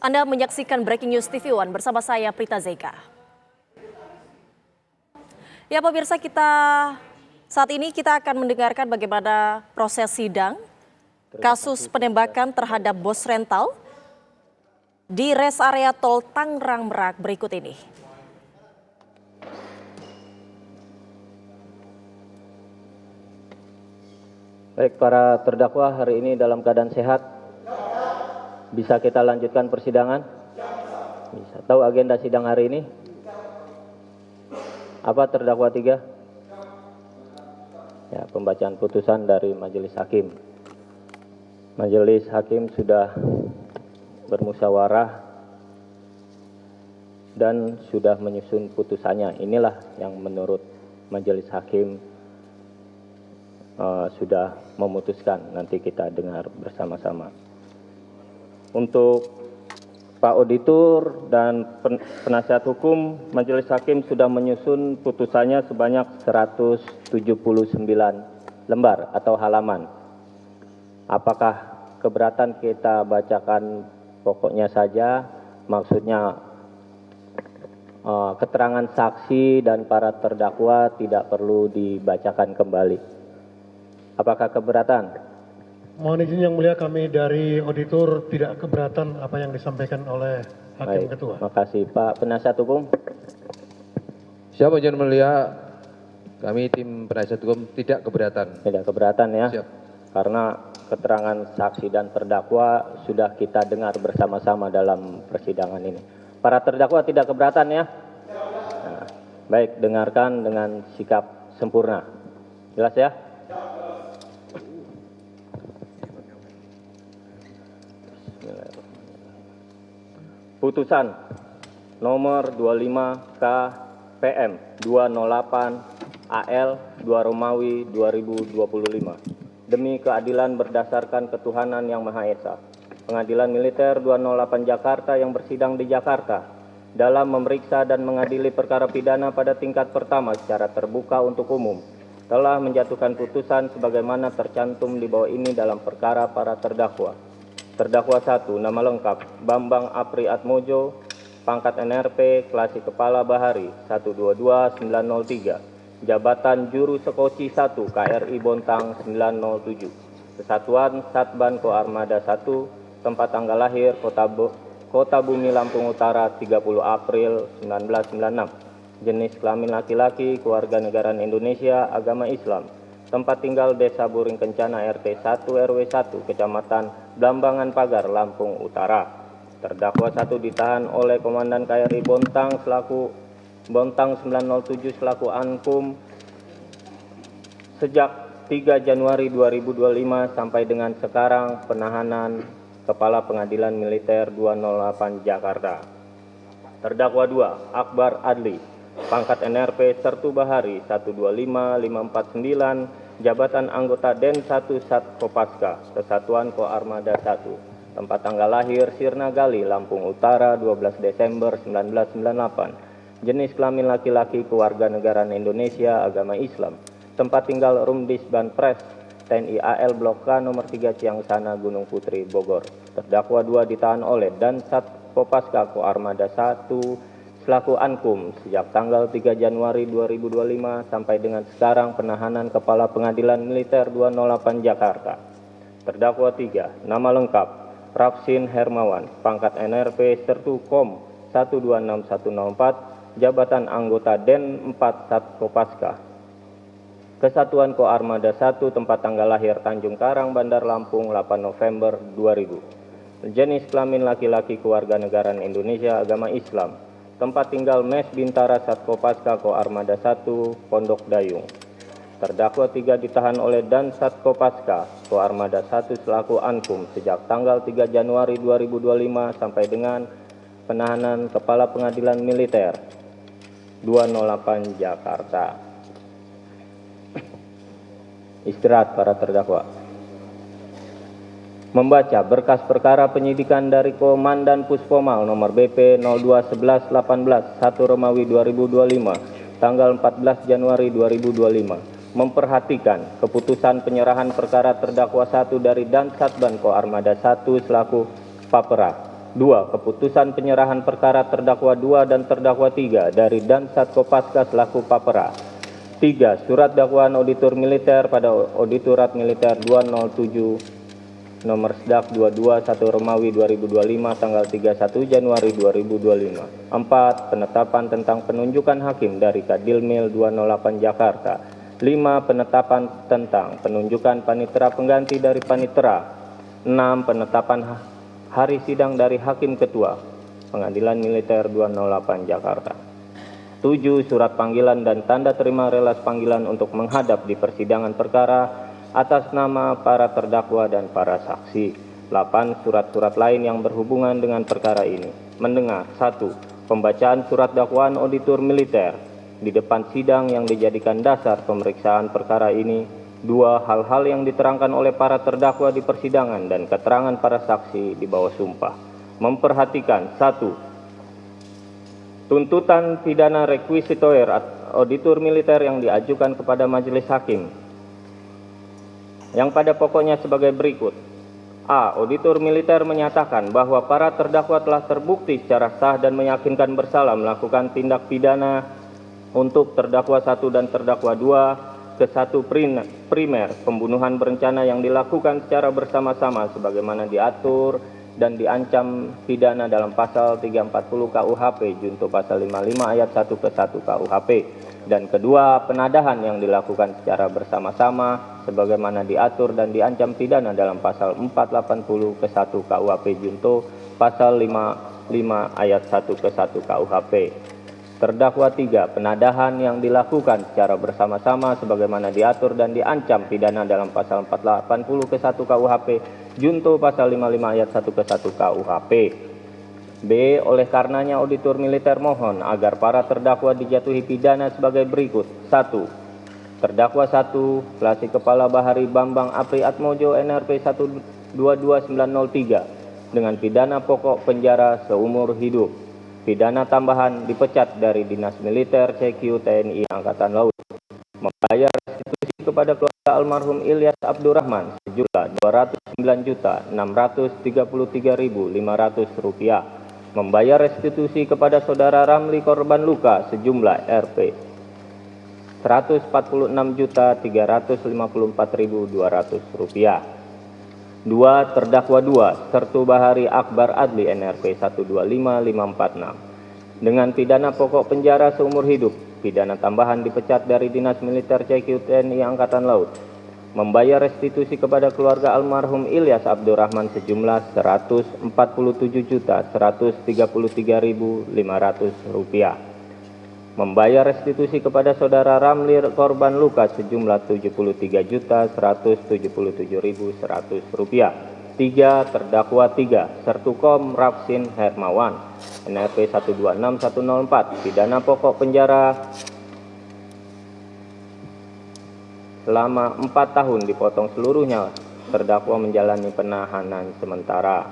Anda menyaksikan Breaking News TV One bersama saya Prita Zeka. Ya pemirsa, saat ini kita akan mendengarkan bagaimana proses sidang kasus penembakan terhadap bos rental di res area tol Tangerang Merak berikut ini. Baik, para terdakwa hari ini dalam keadaan sehat. Bisa kita lanjutkan persidangan? Bisa. Tahu agenda sidang hari ini? Apa terdakwa 3? Ya, pembacaan putusan dari majelis hakim. Majelis hakim sudah bermusyawarah dan sudah menyusun putusannya. Inilah yang menurut majelis hakim sudah memutuskan, nanti kita dengar bersama-sama. Untuk Pak Auditor dan penasihat hukum, majelis hakim sudah menyusun putusannya sebanyak 179 lembar atau halaman. Apakah keberatan kita bacakan pokoknya saja, maksudnya keterangan saksi dan para terdakwa tidak perlu dibacakan kembali? Apakah keberatan? Mohon izin yang mulia, kami dari auditor tidak keberatan apa yang disampaikan oleh Hakim Baik, Ketua. terima kasih. Pak Penasihat Hukum? Siap, Yang Mulia, kami tim penasihat hukum tidak keberatan. Tidak keberatan ya? Siap. Karena keterangan saksi dan terdakwa sudah kita dengar bersama-sama dalam persidangan ini. Para terdakwa tidak keberatan ya? Nah, baik, dengarkan dengan sikap sempurna. Jelas ya? Putusan nomor 25 KPM 208 AL 2 Romawi 2025 demi keadilan berdasarkan ketuhanan yang Maha Esa. Pengadilan Militer 208 Jakarta yang bersidang di Jakarta dalam memeriksa dan mengadili perkara pidana pada tingkat pertama secara terbuka untuk umum telah menjatuhkan putusan sebagaimana tercantum di bawah ini dalam perkara para terdakwa. Terdakwa 1, nama lengkap Bambang Apri Atmojo, pangkat NRP, klasi Kepala Bahari 122903, jabatan Juru Sekoci 1, KRI Bontang 907, Kesatuan Satban Koarmada 1, tempat tanggal lahir Kota Bumi Lampung Utara 30 April 1996, jenis kelamin laki-laki, kewarganegaraan Indonesia, agama Islam. Tempat tinggal Desa Buring Kencana RT 1 RW 1 Kecamatan Blambangan Pagar Lampung Utara. Terdakwa 1 ditahan oleh Komandan KRI Bontang 907 selaku Ankum sejak 3 Januari 2025 sampai dengan sekarang penahanan Kepala Pengadilan Militer 208 Jakarta. Terdakwa 2 Akbar Adli, pangkat NRP Sertu Bahari 125549, jabatan anggota Den 1 Sat Kopaska, Kesatuan Koarmada 1, tempat tanggal lahir Sirna Gali, Lampung Utara 12 Desember 1998, jenis kelamin laki-laki, kewarganegaraan Indonesia, agama Islam, tempat tinggal Rumdis Banpres TNI AL Blok K nomor 3 Ciangsana Gunung Putri Bogor. Terdakwa 2 ditahan oleh Dan Sat Kopaska Koarmada 1 selaku Ankum sejak tanggal 3 Januari 2025 sampai dengan sekarang penahanan Kepala Pengadilan Militer 208 Jakarta. Terdakwa 3, nama lengkap Rafsin Hermawan, pangkat NRP Sertu Kom 126104, jabatan anggota Den 4 Sat Kopaska, Kesatuan Koarmada 1, tempat tanggal lahir Tanjung Karang, Bandar Lampung 8 November 2000. Jenis kelamin laki-laki, kewarganegaraan Indonesia, agama Islam. Tempat tinggal Mes Bintara Satkopaska Koarmada 1, Pondok Dayung. Terdakwa 3 ditahan oleh Dan Satkopaska Koarmada 1 selaku Ankum sejak tanggal 3 Januari 2025 sampai dengan penahanan Kepala Pengadilan Militer 208 Jakarta. Istirahat para terdakwa. Membaca berkas perkara penyidikan dari Komandan Puspomal nomor BP 021118 1 Romawi 2025 tanggal 14 Januari 2025 memperhatikan keputusan penyerahan perkara terdakwa 1 dari Dan Satban Koarmada 1 selaku Papera 2. Keputusan penyerahan perkara terdakwa 2 dan terdakwa 3 dari Dansat Kopaska selaku papera. 3. Surat dakwaan auditor militer pada Auditorat Militer 207 nomor SDAK 221 Romawi 2025 tanggal 31 Januari 2025. 4. Penetapan tentang penunjukan hakim dari Kadilmil 208 Jakarta. 5. Penetapan tentang penunjukan panitera pengganti dari panitera. 6. Penetapan hari sidang dari Hakim Ketua Pengadilan Militer 208 Jakarta. 7. Surat panggilan dan tanda terima relas panggilan untuk menghadap di persidangan perkara atas nama para terdakwa dan para saksi. 8. Surat-surat lain yang berhubungan dengan perkara ini. Mendengar. 1. Pembacaan surat dakwaan auditor militer di depan sidang yang dijadikan dasar pemeriksaan perkara ini. 2. Hal-hal yang diterangkan oleh para terdakwa di persidangan dan keterangan para saksi di bawah sumpah. Memperhatikan. 1. Tuntutan pidana requisitoir auditor militer yang diajukan kepada majelis hakim yang pada pokoknya sebagai berikut. A. Auditor militer menyatakan bahwa para terdakwa telah terbukti secara sah dan meyakinkan bersalah melakukan tindak pidana untuk terdakwa 1 dan terdakwa 2 ke-1 primer pembunuhan berencana yang dilakukan secara bersama-sama sebagaimana diatur dan diancam pidana dalam pasal 340 KUHP junto pasal 55 ayat 1 ke-1 KUHP, dan kedua, penadahan yang dilakukan secara bersama-sama sebagaimana diatur dan diancam pidana dalam pasal 480 ke-1 KUHP junto pasal 55 ayat 1 ke-1 KUHP. Terdakwa 3, penadahan yang dilakukan secara bersama-sama sebagaimana diatur dan diancam pidana dalam pasal 480 ke-1 KUHP junto pasal 55 ayat 1 ke-1 KUHP. B. Oleh karenanya auditor militer mohon agar para terdakwa dijatuhi pidana sebagai berikut. 1. Terdakwa 1, Klasik Kepala Bahari Bambang Apri Atmojo NRP 122903 dengan pidana pokok penjara seumur hidup. Pidana tambahan dipecat dari Dinas Militer CQ TNI Angkatan Laut. Membayar restitusi kepada keluarga almarhum Ilyas Abdurrahman sejumlah Rp209.633.500. Membayar restitusi kepada saudara Ramli korban luka sejumlah Rp 146.354.200. 2. Terdakwa 2, Sertu Bahari Akbar Adli NRP 125546 dengan pidana pokok penjara seumur hidup. Pidana tambahan dipecat dari Dinas Militer CQ TNI Angkatan Laut. Membayar restitusi kepada keluarga almarhum Ilyas Abdurrahman sejumlah Rp147.133.500. Membayar restitusi kepada saudara Ramli korban luka sejumlah Rp73.177.100. 3. Terdakwa 3, Sertukom Rapsin Hermawan NRP 126104 pidana pokok penjara selama 4 tahun dipotong seluruhnya. Terdakwa menjalani penahanan sementara.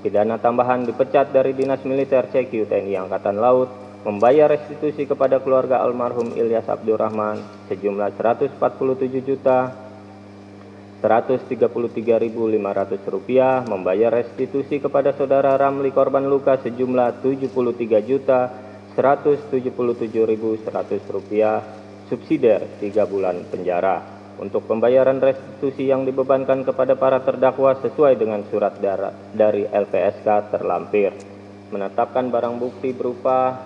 Pidana tambahan dipecat dari Dinas Militer CQ TNI Angkatan Laut. Membayar restitusi kepada keluarga almarhum Ilyas Abdurrahman sejumlah Rp147.133.500. Membayar restitusi kepada saudara Ramli korban luka sejumlah Rp73.177.100 subsidiar 3 bulan penjara. Untuk pembayaran restitusi yang dibebankan kepada para terdakwa sesuai dengan surat dari LPSK terlampir. Menetapkan barang bukti berupa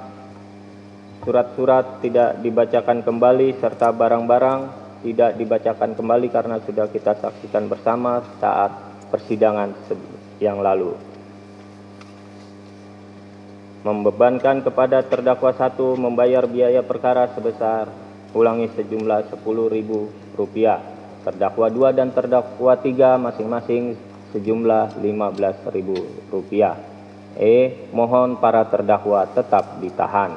surat-surat tidak dibacakan kembali serta barang-barang tidak dibacakan kembali karena sudah kita saksikan bersama saat persidangan yang lalu. Membebankan kepada terdakwa 1 membayar biaya perkara sebesar sejumlah Rp10.000. Terdakwa 2 dan terdakwa 3 masing-masing sejumlah Rp15.000. Mohon para terdakwa tetap ditahan.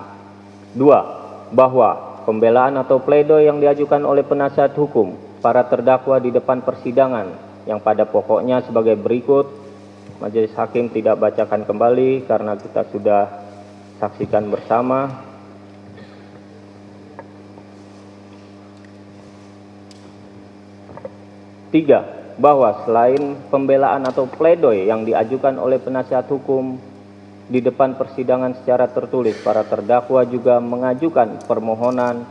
2. Bahwa pembelaan atau pledoi yang diajukan oleh penasihat hukum para terdakwa di depan persidangan yang pada pokoknya sebagai berikut. Majelis hakim tidak bacakan kembali karena kita sudah saksikan bersama. Tiga, bahwa selain pembelaan atau pledoi yang diajukan oleh penasihat hukum di depan persidangan secara tertulis, para terdakwa juga mengajukan permohonan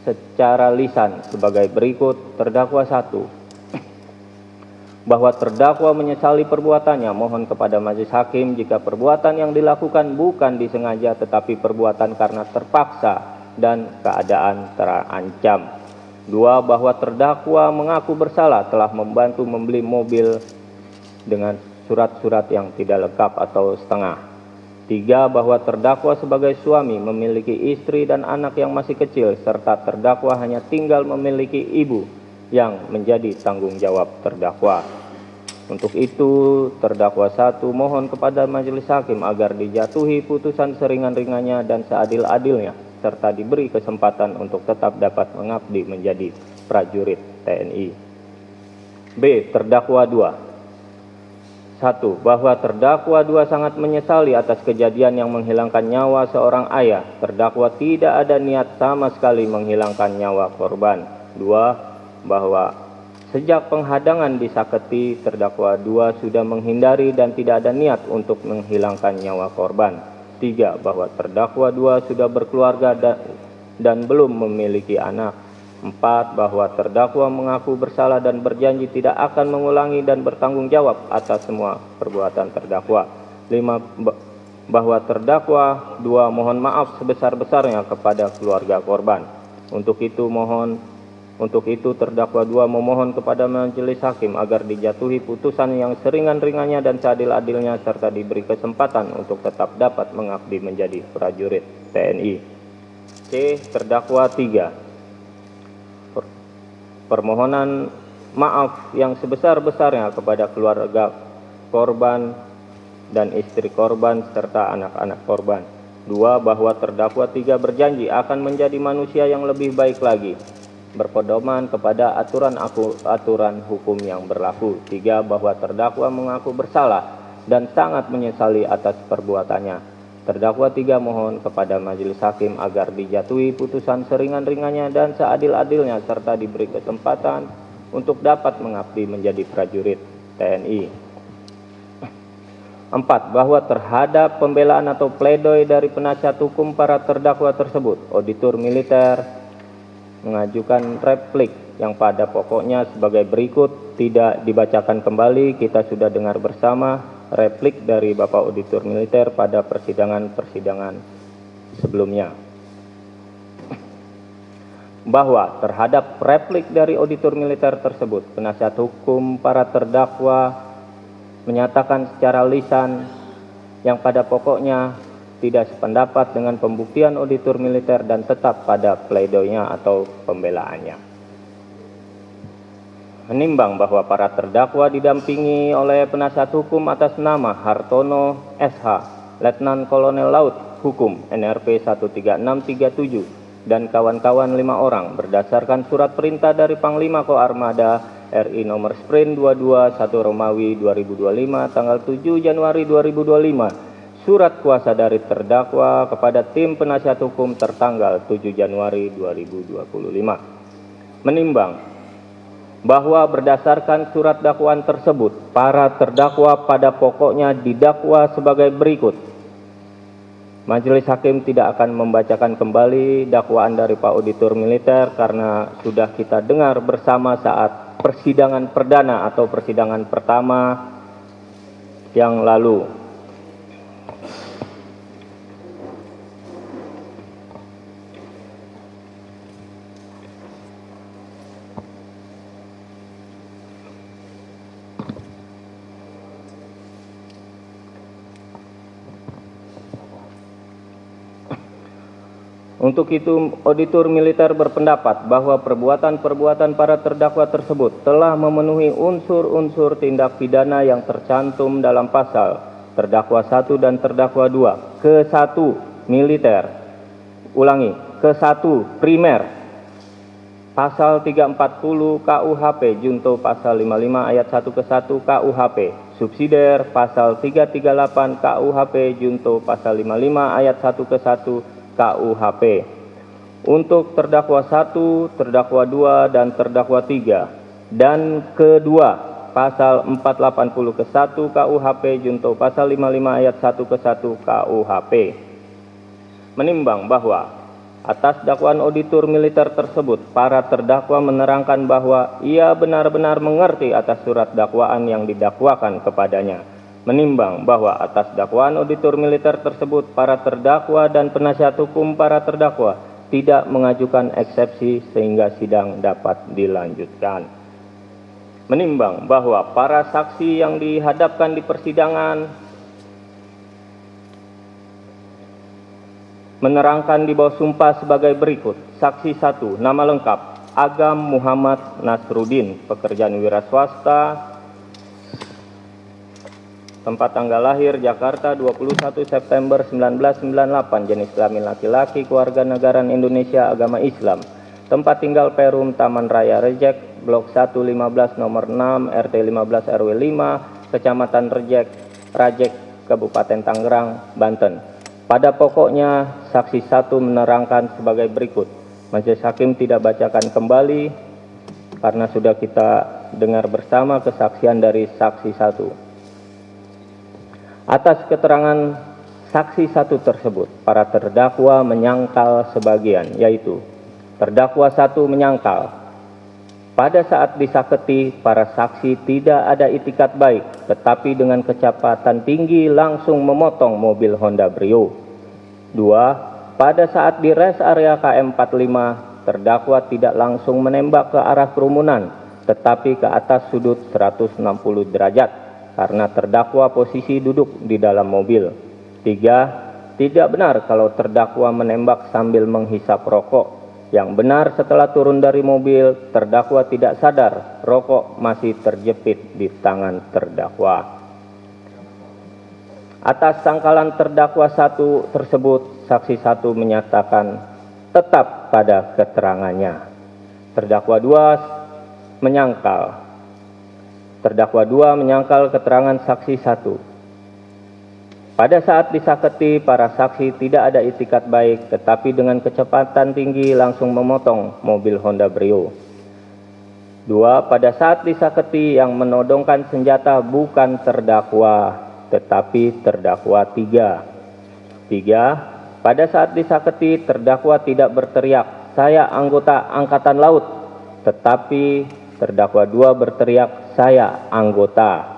secara lisan sebagai berikut. Terdakwa 1, bahwa terdakwa menyesali perbuatannya. Mohon kepada majelis hakim jika perbuatan yang dilakukan bukan disengaja tetapi perbuatan karena terpaksa dan keadaan terancam. 2, bahwa terdakwa mengaku bersalah telah membantu membeli mobil dengan surat-surat yang tidak lengkap atau setengah. 3, bahwa terdakwa sebagai suami memiliki istri dan anak yang masih kecil, serta terdakwa hanya tinggal memiliki ibu yang menjadi tanggung jawab terdakwa. Untuk itu, terdakwa 1 mohon kepada majelis hakim agar dijatuhi putusan seringan-ringannya dan seadil-adilnya, serta diberi kesempatan untuk tetap dapat mengabdi menjadi prajurit TNI. B. Terdakwa 2. 1. Bahwa terdakwa 2 sangat menyesali atas kejadian yang menghilangkan nyawa seorang ayah. Terdakwa tidak ada niat sama sekali menghilangkan nyawa korban. 2. Bahwa sejak penghadangan disaketi, terdakwa 2 sudah menghindari dan tidak ada niat untuk menghilangkan nyawa korban. 3. Bahwa terdakwa 2 sudah berkeluarga dan belum memiliki anak. 4. Bahwa terdakwa mengaku bersalah dan berjanji tidak akan mengulangi dan bertanggung jawab atas semua perbuatan terdakwa. 5. Bahwa terdakwa 2 mohon maaf sebesar-besarnya kepada keluarga korban. Untuk itu terdakwa 2 memohon kepada majelis hakim agar dijatuhi putusan yang seringan-ringannya dan seadil-adilnya, serta diberi kesempatan untuk tetap dapat mengabdi menjadi prajurit TNI. C. Terdakwa 3. Permohonan maaf yang sebesar-besarnya kepada keluarga korban dan istri korban serta anak-anak korban. 2. Bahwa terdakwa 3 berjanji akan menjadi manusia yang lebih baik lagi, berpedoman kepada aturan hukum yang berlaku. 3. Bahwa terdakwa mengaku bersalah dan sangat menyesali atas perbuatannya. Terdakwa 3 mohon kepada majelis hakim agar dijatuhi putusan seringan-ringannya dan seadil-adilnya, serta diberi kesempatan untuk dapat mengabdi menjadi prajurit TNI. 4. Bahwa terhadap pembelaan atau pledoi dari penasihat hukum para terdakwa tersebut, auditor militer mengajukan replik yang pada pokoknya sebagai berikut, tidak dibacakan kembali. Kita sudah dengar bersama replik dari Bapak Auditor Militer pada persidangan-persidangan sebelumnya. Bahwa terhadap replik dari Auditor Militer tersebut, penasihat hukum para terdakwa menyatakan secara lisan yang pada pokoknya tidak sependapat dengan pembuktian Auditor Militer dan tetap pada pledoinya atau pembelaannya. Menimbang bahwa para terdakwa didampingi oleh penasihat hukum atas nama Hartono SH, Letnan Kolonel Laut Hukum NRP 13637 dan kawan-kawan 5 orang berdasarkan surat perintah dari Panglima Koarmada RI nomor Sprint 22 1 Romawi 2025 tanggal 7 Januari 2025, surat kuasa dari terdakwa kepada tim penasihat hukum tertanggal 7 Januari 2025. Menimbang bahwa berdasarkan surat dakwaan tersebut, para terdakwa pada pokoknya didakwa sebagai berikut. Majelis hakim tidak akan membacakan kembali dakwaan dari Pak Auditor Militer karena sudah kita dengar bersama saat persidangan perdana atau persidangan pertama yang lalu. Untuk itu, Auditor Militer berpendapat bahwa perbuatan-perbuatan para terdakwa tersebut telah memenuhi unsur-unsur tindak pidana yang tercantum dalam pasal terdakwa 1 dan terdakwa 2, ke-1 militer, ke-1 primer, pasal 340 KUHP junto pasal 55 ayat 1 ke 1 KUHP, subsidiar pasal 338 KUHP junto pasal 55 ayat 1 ke 1 KUHP. Untuk terdakwa 1, terdakwa 2, dan terdakwa 3, dan kedua pasal 480 ke 1 KUHP junto pasal 55 ayat 1 ke 1 KUHP. Menimbang bahwa atas dakwaan auditor militer tersebut, para terdakwa menerangkan bahwa ia benar-benar mengerti atas surat dakwaan yang didakwakan kepadanya. Menimbang bahwa atas dakwaan auditor militer tersebut, para terdakwa dan penasihat hukum para terdakwa tidak mengajukan eksepsi sehingga sidang dapat dilanjutkan. Menimbang bahwa para saksi yang dihadapkan di persidangan menerangkan di bawah sumpah sebagai berikut. Saksi 1, nama lengkap Agam Muhammad Nasruddin, pekerjaan wira swasta, tempat tanggal lahir Jakarta 21 September 1998, jenis kelamin laki-laki, kewarganegaraan Indonesia, agama Islam, tempat tinggal Perum, Taman Raya Rejek, Blok 115 nomor 6, RT 15 RW 5, Kecamatan Rajek, Kabupaten Tangerang, Banten. Pada pokoknya, saksi 1 menerangkan sebagai berikut. Majelis Hakim tidak bacakan kembali karena sudah kita dengar bersama kesaksian dari saksi 1. Atas keterangan saksi 1 tersebut, para terdakwa menyangkal sebagian, yaitu terdakwa 1 menyangkal pada saat disaketi para saksi tidak ada itikat baik, tetapi dengan kecepatan tinggi langsung memotong mobil Honda Brio. 2. Pada saat di rest area KM 45, terdakwa tidak langsung menembak ke arah kerumunan, tetapi ke atas sudut 160 derajat, karena terdakwa posisi duduk di dalam mobil. 3. Tidak benar kalau terdakwa menembak sambil menghisap rokok. Yang benar setelah turun dari mobil, terdakwa tidak sadar rokok masih terjepit di tangan terdakwa. Atas sangkalan terdakwa 1 tersebut, saksi 1 menyatakan tetap pada keterangannya. Terdakwa 2 menyangkal. Terdakwa 2 menyangkal keterangan saksi 1. Pada saat disaketi, para saksi tidak ada itikat baik, tetapi dengan kecepatan tinggi langsung memotong mobil Honda Brio. 2. Pada saat disaketi yang menodongkan senjata bukan terdakwa, tetapi terdakwa 3. 3. Pada saat disaketi, terdakwa tidak berteriak, "Saya anggota Angkatan Laut," tetapi terdakwa 2 berteriak, "Saya anggota."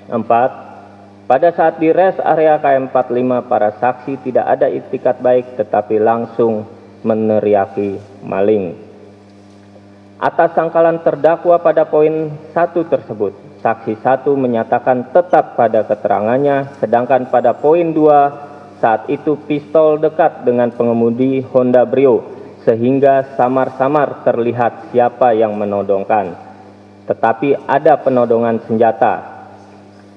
4. Pada saat di rest area KM 45, para saksi tidak ada itikat baik tetapi langsung meneriaki maling. Atas sangkalan terdakwa pada poin 1 tersebut, saksi 1 menyatakan tetap pada keterangannya, sedangkan pada poin 2, saat itu pistol dekat dengan pengemudi Honda Brio, sehingga samar-samar terlihat siapa yang menodongkan. Tetapi ada penodongan senjata.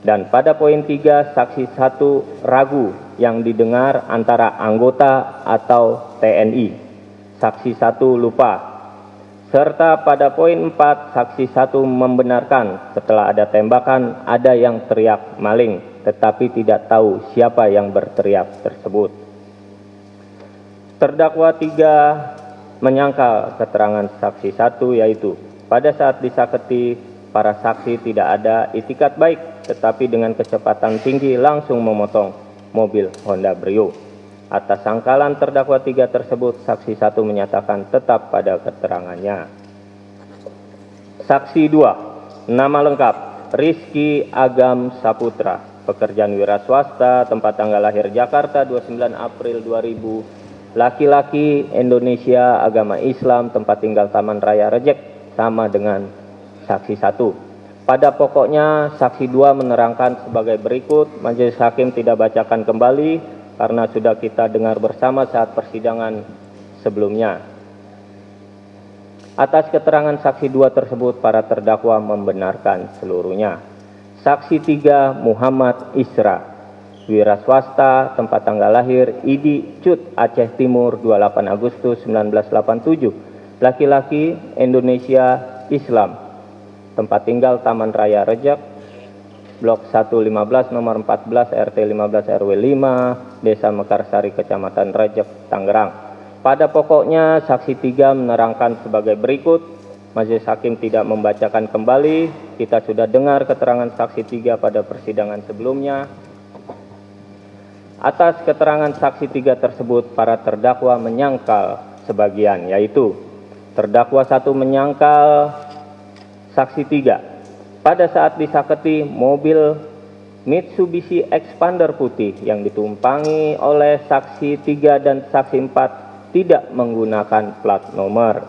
Dan pada poin 3, saksi 1 ragu yang didengar antara anggota atau TNI. Saksi 1 lupa. Serta pada poin 4, saksi 1 membenarkan setelah ada tembakan ada yang teriak maling, tetapi tidak tahu siapa yang berteriak tersebut. Terdakwa 3 menyangkal keterangan saksi 1, yaitu pada saat disaketi para saksi tidak ada itikat baik, tetapi dengan kecepatan tinggi langsung memotong mobil Honda Brio. Atas sangkalan terdakwa 3 tersebut, saksi 1 menyatakan tetap pada keterangannya. Saksi 2, nama lengkap Rizky Agam Saputra, pekerjaan wira swasta, tempat tanggal lahir Jakarta 29 April 2000, laki-laki, Indonesia, agama Islam, tempat tinggal Taman Raya Rejek, sama dengan saksi 1. Pada pokoknya, saksi 2 menerangkan sebagai berikut. Majelis Hakim tidak bacakan kembali karena sudah kita dengar bersama saat persidangan sebelumnya. Atas keterangan saksi 2 tersebut, para terdakwa membenarkan seluruhnya. Saksi 3, Muhammad Isra, wira swasta, tempat tanggal lahir Idi Cut, Aceh Timur 28 Agustus 1987, laki-laki, Indonesia, Islam, tempat tinggal Taman Raya Rejek, Blok 115 nomor 14 RT 15 RW 5, Desa Mekarsari, Kecamatan Rejek, Tangerang. Pada pokoknya, saksi 3 menerangkan sebagai berikut. Majelis Hakim tidak membacakan kembali. Kita sudah dengar keterangan saksi 3 pada persidangan sebelumnya. Atas keterangan saksi 3 tersebut, para terdakwa menyangkal sebagian, yaitu terdakwa 1 menyangkal saksi 3. Pada saat disaketi, mobil Mitsubishi Expander putih yang ditumpangi oleh saksi 3 dan saksi 4 tidak menggunakan plat nomor.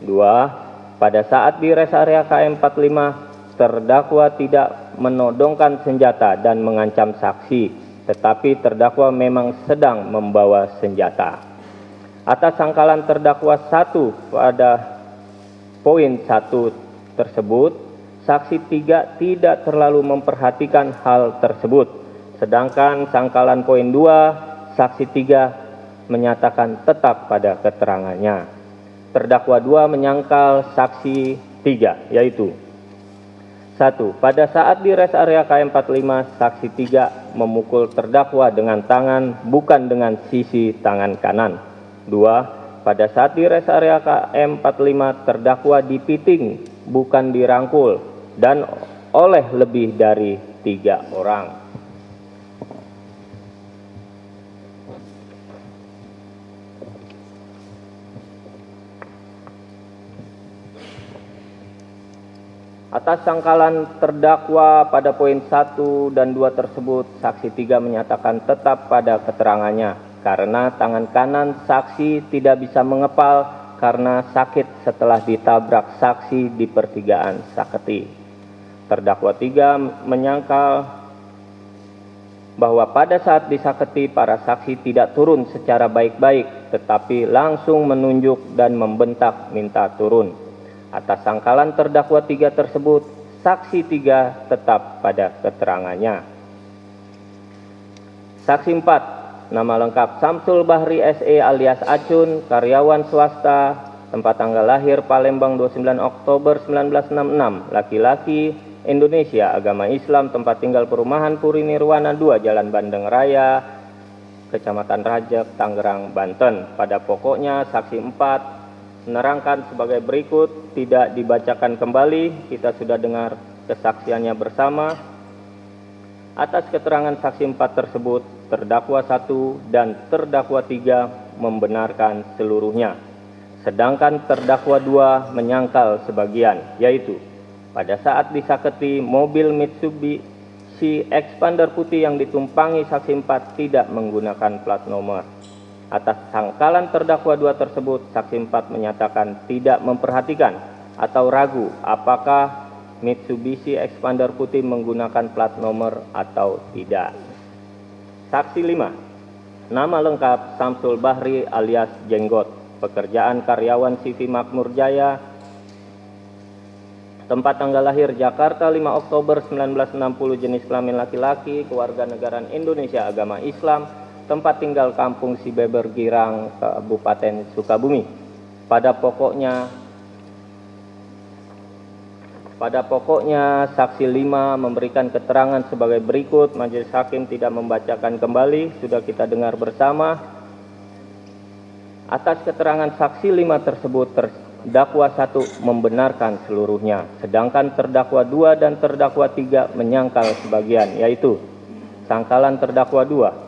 2. Pada saat di rest area KM 45, terdakwa tidak menodongkan senjata dan mengancam saksi, tetapi terdakwa memang sedang membawa senjata. Atas sangkalan terdakwa 1 pada poin 1 tersebut, saksi 3 tidak terlalu memperhatikan hal tersebut. Sedangkan sangkalan poin 2, saksi 3 menyatakan tetap pada keterangannya. Terdakwa 2 menyangkal saksi 3, yaitu 1. Pada saat di rest area KM 45, saksi 3 memukul terdakwa dengan tangan bukan dengan sisi tangan kanan. 2. Pada saat di rest area KM 45, terdakwa dipiting bukan dirangkul dan oleh lebih dari 3 orang. Atas sangkalan terdakwa pada poin 1 dan 2 tersebut, saksi 3 menyatakan tetap pada keterangannya karena tangan kanan saksi tidak bisa mengepal karena sakit setelah ditabrak saksi di pertigaan Saketi. Terdakwa 3 menyangkal bahwa pada saat disaketi para saksi tidak turun secara baik-baik tetapi langsung menunjuk dan membentak minta turun. Atas sangkalan terdakwa 3 tersebut, saksi 3 tetap pada keterangannya. Saksi 4, nama lengkap Samsul Bahri SE alias Acun, karyawan swasta, tempat tanggal lahir Palembang 29 Oktober 1966, laki-laki, Indonesia, agama Islam, tempat tinggal perumahan Puri Nirwana 2, Jalan Bandeng Raya, Kecamatan Rajek, Tangerang, Banten. Pada pokoknya, saksi 4 menerangkan sebagai berikut, tidak dibacakan kembali, kita sudah dengar kesaksiannya bersama. Atas keterangan saksi 4 tersebut, terdakwa 1 dan terdakwa 3 membenarkan seluruhnya. Sedangkan terdakwa 2 menyangkal sebagian, yaitu pada saat disaketi mobil Mitsubishi Expander putih yang ditumpangi saksi 4 tidak menggunakan plat nomor. Atas sangkalan terdakwa 2 tersebut, saksi 4 menyatakan tidak memperhatikan atau ragu apakah Mitsubishi Expander putih menggunakan plat nomor atau tidak. Saksi 5, nama lengkap Samsul Bahri alias Jenggot, pekerjaan karyawan CV Makmur Jaya, tempat tanggal lahir Jakarta 5 Oktober 1960, jenis kelamin laki-laki, kewarganegaraan Indonesia, agama Islam, tempat tinggal Kampung Sibeber Girang, Kabupaten Sukabumi. Pada pokoknya saksi 5 memberikan keterangan sebagai berikut. Majelis Hakim tidak membacakan kembali, sudah kita dengar bersama. Atas keterangan saksi 5 tersebut, terdakwa 1 membenarkan seluruhnya, sedangkan terdakwa 2 dan terdakwa 3 menyangkal sebagian, yaitu sangkalan terdakwa 2.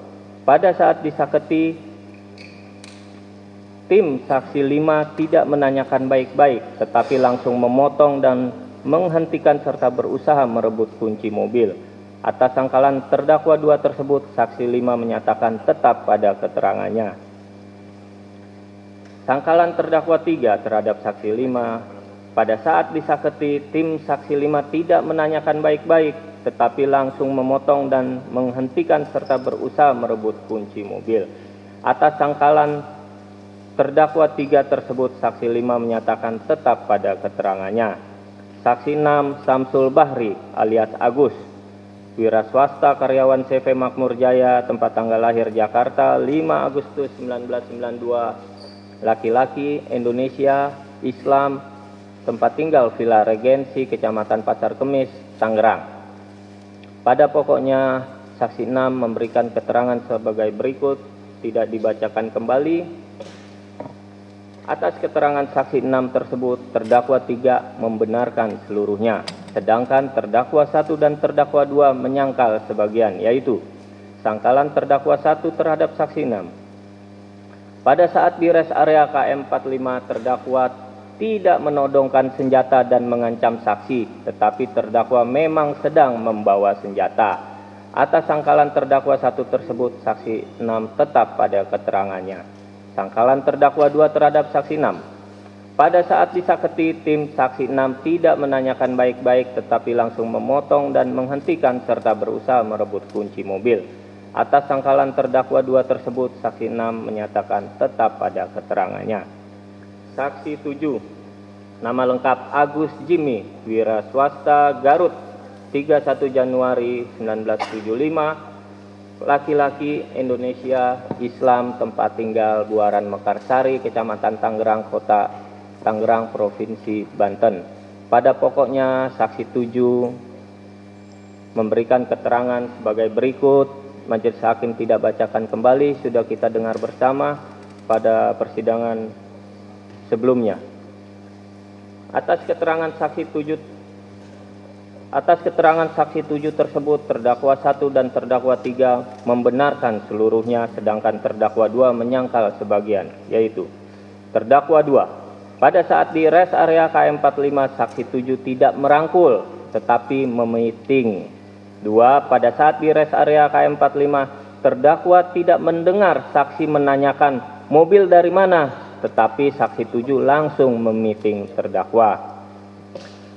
Pada saat disaketi, tim saksi 5 tidak menanyakan baik-baik, tetapi langsung memotong dan menghentikan serta berusaha merebut kunci mobil. Atas sangkalan terdakwa 2 tersebut, saksi 5 menyatakan tetap pada keterangannya. Sangkalan terdakwa 3 terhadap saksi 5, pada saat disaketi, tim saksi 5 tidak menanyakan baik-baik, tetapi langsung memotong dan menghentikan serta berusaha merebut kunci mobil. Atas sangkalan terdakwa 3 tersebut, saksi 5 menyatakan tetap pada keterangannya. Saksi 6, Samsul Bahri alias Agus, wira swasta karyawan CV Makmur Jaya, tempat tanggal lahir Jakarta 5 Agustus 1992, laki-laki, Indonesia, Islam, tempat tinggal Villa Regensi, Kecamatan Pasar Kemis, Tangerang. Pada pokoknya, saksi 6 memberikan keterangan sebagai berikut, tidak dibacakan kembali. Atas keterangan saksi 6 tersebut, terdakwa 3 membenarkan seluruhnya, sedangkan terdakwa 1 dan terdakwa 2 menyangkal sebagian, yaitu sangkalan terdakwa 1 terhadap saksi 6. Pada saat di res area KM 45, terdakwa tidak menodongkan senjata dan mengancam saksi, tetapi terdakwa memang sedang membawa senjata. Atas sangkalan terdakwa 1 tersebut, saksi 6 tetap pada keterangannya. Sangkalan terdakwa 2 terhadap saksi 6. Pada saat disaketi, tim saksi 6 tidak menanyakan baik-baik tetapi langsung memotong dan menghentikan serta berusaha merebut kunci mobil. Atas sangkalan terdakwa 2 tersebut, saksi 6 menyatakan tetap pada keterangannya. Saksi 7, nama lengkap Agus Jimmy, wira swasta Garut, 31 Januari 1975, laki-laki, Indonesia, Islam, tempat tinggal Buaran Mekarsari, Kecamatan Tangerang, Kota Tangerang, Provinsi Banten. Pada pokoknya saksi 7 memberikan keterangan sebagai berikut. Majelis hakim tidak bacakan kembali, sudah kita dengar bersama pada persidangan sebelumnya. Atas keterangan saksi 7 tersebut, terdakwa 1 dan terdakwa 3 membenarkan seluruhnya, sedangkan terdakwa 2 menyangkal sebagian, yaitu terdakwa 2. Pada saat di res area KM 45, saksi 7 tidak merangkul, tetapi memiting. 2. Pada saat di res area KM 45, terdakwa tidak mendengar saksi menanyakan mobil dari mana, tetapi saksi 7 langsung memiting terdakwa.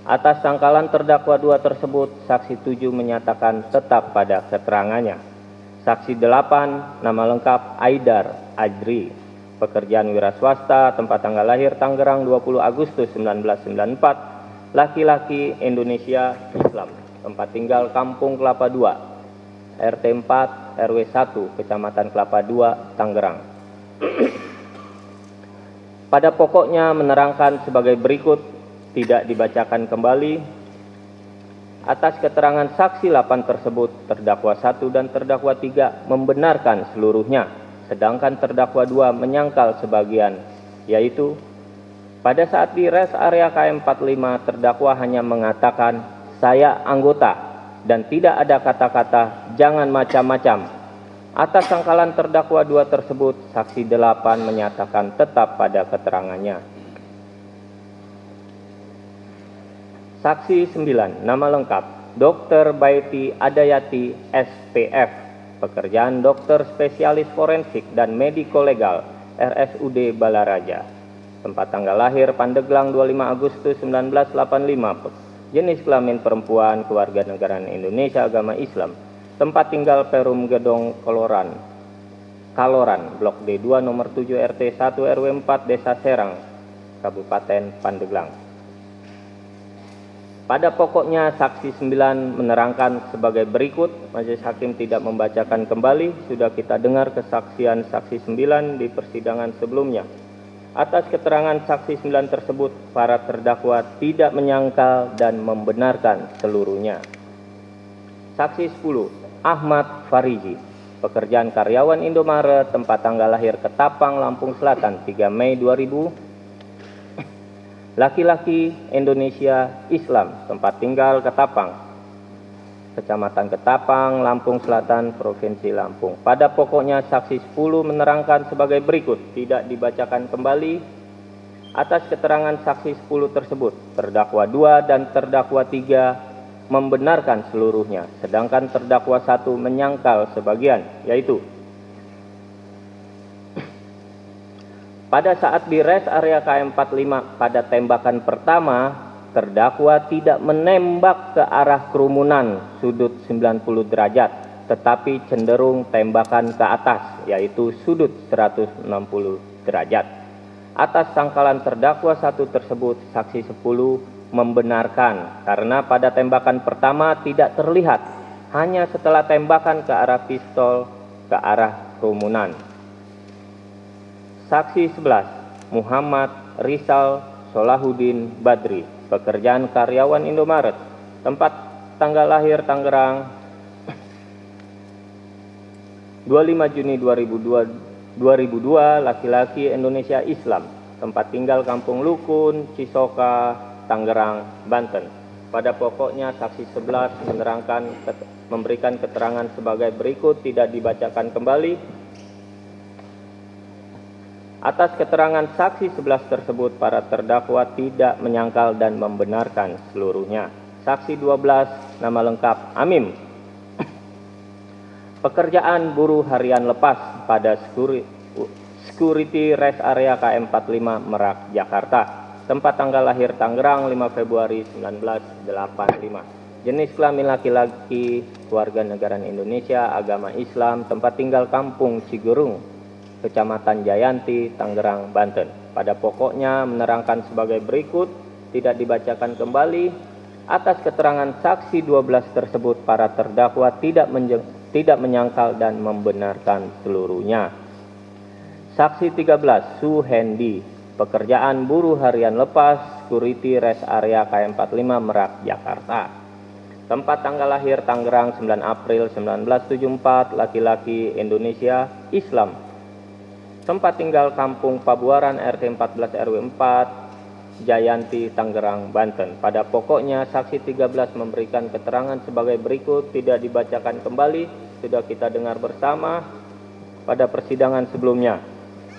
Atas sangkalan terdakwa 2 tersebut, saksi 7 menyatakan tetap pada keterangannya. Saksi 8, nama lengkap Aidar Ajri, pekerjaan wira swasta, tempat tanggal lahir Tangerang 20 Agustus 1994, laki-laki, Indonesia, Islam, tempat tinggal Kampung Kelapa 2, RT 4 RW 1, Kecamatan Kelapa 2, Tangerang. Pada pokoknya menerangkan sebagai berikut, tidak dibacakan kembali. Atas keterangan saksi 8 tersebut, terdakwa 1 dan terdakwa 3 membenarkan seluruhnya, sedangkan terdakwa 2 menyangkal sebagian, yaitu pada saat di res area KM 45, terdakwa hanya mengatakan saya anggota dan tidak ada kata-kata jangan macam-macam. Atas sangkalan terdakwa 2 tersebut, saksi 8 menyatakan tetap pada keterangannya. Saksi 9, nama lengkap Dr. Baiti Adayati SPF, pekerjaan dokter spesialis forensik dan mediko legal RSUD Balaraja, tempat tanggal lahir Pandeglang 25 Agustus 1985, jenis kelamin perempuan, kewarganegaraan Indonesia, agama Islam, tempat tinggal Perum Gedong Kaloran, Blok D2 nomor 7 RT 1 RW 4 Desa Serang, Kabupaten Pandeglang. Pada pokoknya saksi 9 menerangkan sebagai berikut, majelis hakim tidak membacakan kembali, sudah kita dengar kesaksian saksi 9 di persidangan sebelumnya. Atas keterangan saksi 9 tersebut, para terdakwa tidak menyangkal dan membenarkan seluruhnya. Saksi 10, Ahmad Fariji, pekerjaan karyawan Indomaret, tempat tanggal lahir Ketapang, Lampung Selatan, 3 Mei 2000, laki-laki, Indonesia, Islam, tempat tinggal Ketapang, Kecamatan Ketapang, Lampung Selatan, Provinsi Lampung. Pada pokoknya saksi 10 menerangkan sebagai berikut, tidak dibacakan kembali. Atas keterangan saksi 10 tersebut, terdakwa 2 dan terdakwa 3 membenarkan seluruhnya, sedangkan terdakwa 1 menyangkal sebagian, yaitu pada saat di res area KM 45 pada tembakan pertama, terdakwa tidak menembak ke arah kerumunan sudut 90 derajat, tetapi cenderung tembakan ke atas, yaitu sudut 160 derajat. Atas sangkalan terdakwa 1 tersebut, saksi 10 membenarkan karena pada tembakan pertama tidak terlihat, hanya setelah tembakan ke arah pistol ke arah kerumunan. Saksi 11, Muhammad Rizal Solahuddin Badri, pekerjaan karyawan Indomaret, tempat tanggal lahir Tangerang, 25 Juni 2002, laki-laki, Indonesia, Islam, tempat tinggal Kampung Lukun, Cisoka, Tangerang, Banten. Pada pokoknya saksi 11 memberikan keterangan sebagai berikut, tidak dibacakan kembali. Atas keterangan saksi 11 tersebut, para terdakwa tidak menyangkal dan membenarkan seluruhnya. Saksi 12, nama lengkap Amim. Pekerjaan buruh harian lepas pada Security Rest Area KM45 Merak, Jakarta. Tempat tanggal lahir Tangerang 5 Februari 1985. Jenis kelamin laki-laki, warga negara Indonesia, agama Islam, tempat tinggal Kampung Cigurung, Kecamatan Jayanti, Tangerang, Banten. Pada pokoknya menerangkan sebagai berikut, tidak dibacakan kembali. Atas keterangan saksi 12 tersebut, para terdakwa tidak menyangkal dan membenarkan seluruhnya. Saksi 13, Suhendi, pekerjaan buruh harian lepas, Security Rest Area KM45 Merak, Jakarta. Tempat tanggal lahir Tangerang 9 April 1974, laki-laki, Indonesia, Islam. Tempat tinggal Kampung Pabuaran RT 14 RW 4, Jayanti, Tangerang, Banten. Pada pokoknya saksi 13 memberikan keterangan sebagai berikut, tidak dibacakan kembali, sudah kita dengar bersama pada persidangan sebelumnya.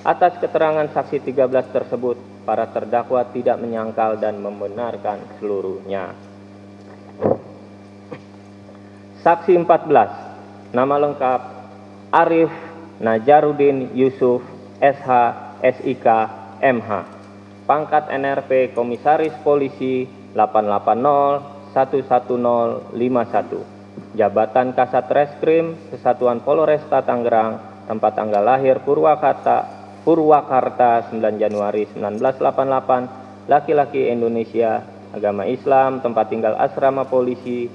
Atas keterangan saksi 13 tersebut, para terdakwa tidak menyangkal dan membenarkan seluruhnya. Saksi 14, nama lengkap Arif Najarudin Yusuf SH SIK MH, pangkat NRP Komisaris Polisi 880-11051, jabatan Kasat Reskrim Kesatuan Polresta Tangerang, tempat tanggal lahir Purwakarta 9 Januari 1988, laki-laki, Indonesia, agama Islam, tempat tinggal Asrama Polisi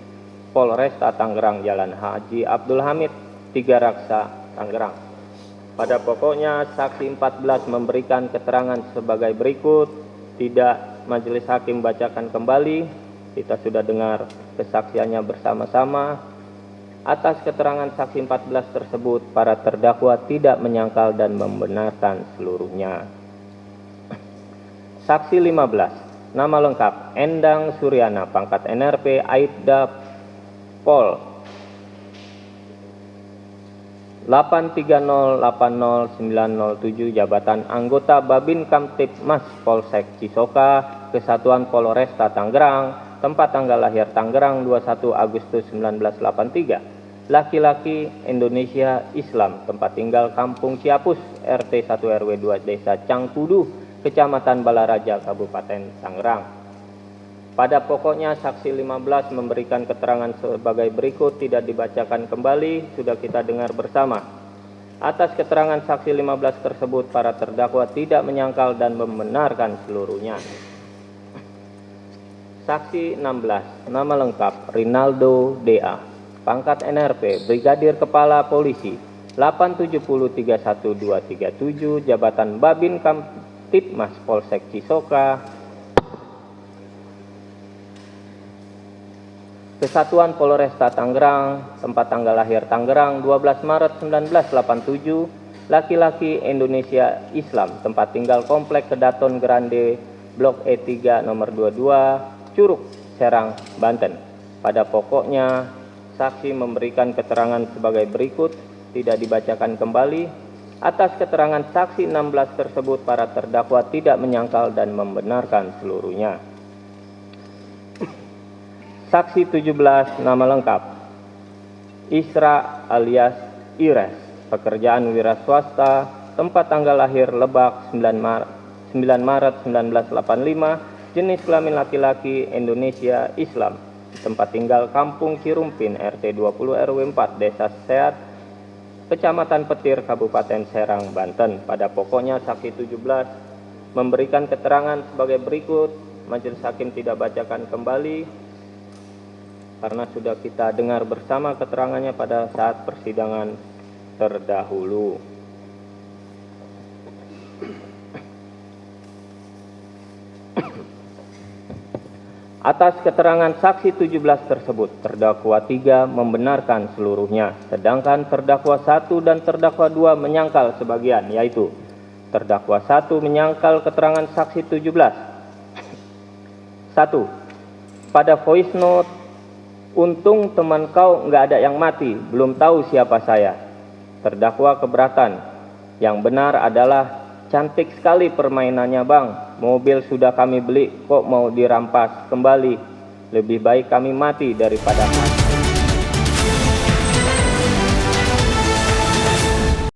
Polresta Tangerang, Jalan Haji Abdul Hamid, Tiga Raksa, Tangerang. Pada pokoknya saksi 14 memberikan keterangan sebagai berikut, tidak majelis hakim bacakan kembali, kita sudah dengar kesaksiannya bersama-sama. Atas keterangan saksi 14 tersebut, para terdakwa tidak menyangkal dan membenarkan seluruhnya. Saksi 15, nama lengkap Endang Suryana, pangkat NRP Aibda Pol 830800907, jabatan anggota Babin Kamtibmas Polsek Cisoka, Kesatuan Polresta Tangerang, tempat tanggal lahir Tangerang 21 Agustus 1983. Laki-laki, Indonesia, Islam, tempat tinggal Kampung Ciapus, RT 1 RW 2 Desa Cangkudu, Kecamatan Balaraja, Kabupaten Tangerang. Pada pokoknya saksi 15 memberikan keterangan sebagai berikut, tidak dibacakan kembali, sudah kita dengar bersama. Atas keterangan saksi 15 tersebut, para terdakwa tidak menyangkal dan membenarkan seluruhnya. Saksi 16, nama lengkap Rinaldo DA, pangkat NRP Brigadir Kepala Polisi 870-31237, jabatan Babin Kamtibmas Polsek Cisoka, Kesatuan Polresta Tangerang, tempat tanggal lahir Tangerang 12 Maret 1987, laki-laki, Indonesia, Islam, tempat tinggal Komplek Kedaton Grande, Blok E3 nomor 22, Curug, Serang, Banten. Pada pokoknya saksi memberikan keterangan sebagai berikut, tidak dibacakan kembali. Atas keterangan saksi 16 tersebut, para terdakwa tidak menyangkal dan membenarkan seluruhnya. Saksi 17, nama lengkap Isra alias Ires, pekerjaan wira swasta, tempat tanggal lahir Lebak 9 Maret 1985, jenis kelamin laki-laki, Indonesia, Islam, tempat tinggal Kampung Cirumpin, RT 20 RW 4 Desa Seat, Kecamatan Petir, Kabupaten Serang, Banten. Pada pokoknya saksi 17 memberikan keterangan sebagai berikut, majelis hakim tidak bacakan kembali karena sudah kita dengar bersama keterangannya pada saat persidangan terdahulu. Atas keterangan saksi 17 tersebut, terdakwa 3 membenarkan seluruhnya, sedangkan terdakwa 1 dan terdakwa 2 menyangkal sebagian, yaitu Terdakwa 1 menyangkal keterangan saksi 17. 1. Pada voice note, untung teman kau nggak ada yang mati, belum tahu siapa saya. Terdakwa keberatan. Yang benar adalah, cantik sekali permainannya bang, mobil sudah kami beli, kok mau dirampas kembali. Lebih baik kami mati daripada mati.